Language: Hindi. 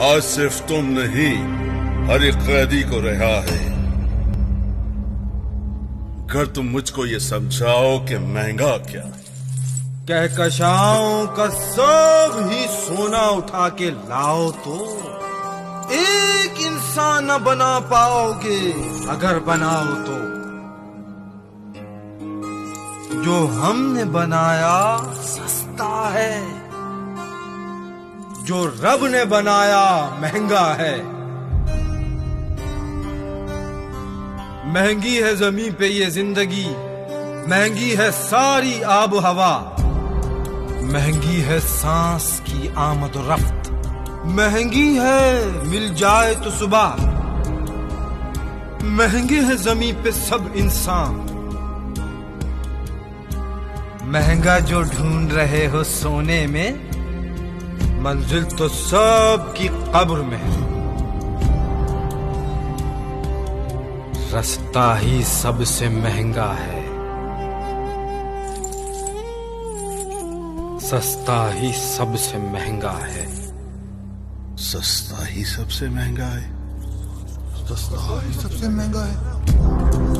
आज सिर्फ तुम नहीं, हर एक कैदी को रिहा है। अगर तुम मुझको ये समझाओ कि महंगा क्या। कहकशाओं का सब ही सोना उठा के लाओ तो एक इंसान न बना पाओगे। अगर बनाओ तो जो हमने बनाया सस्ता है, जो रब ने बनाया महंगा है। महंगी है जमीन पे ये जिंदगी, महंगी है सारी आब हवा, महंगी है सांस की आमद रफ्त, महंगी है मिल जाए तो सुबह, महंगे है जमीन पे सब इंसान। महंगा जो ढूंढ रहे हो सोने में, मंजिल तो सब की कब्र में है। रास्ता ही सबसे महंगा है, सस्ता ही सबसे महंगा है। सस्ता ही सबसे महंगा है। सस्ता ही सबसे महंगा है।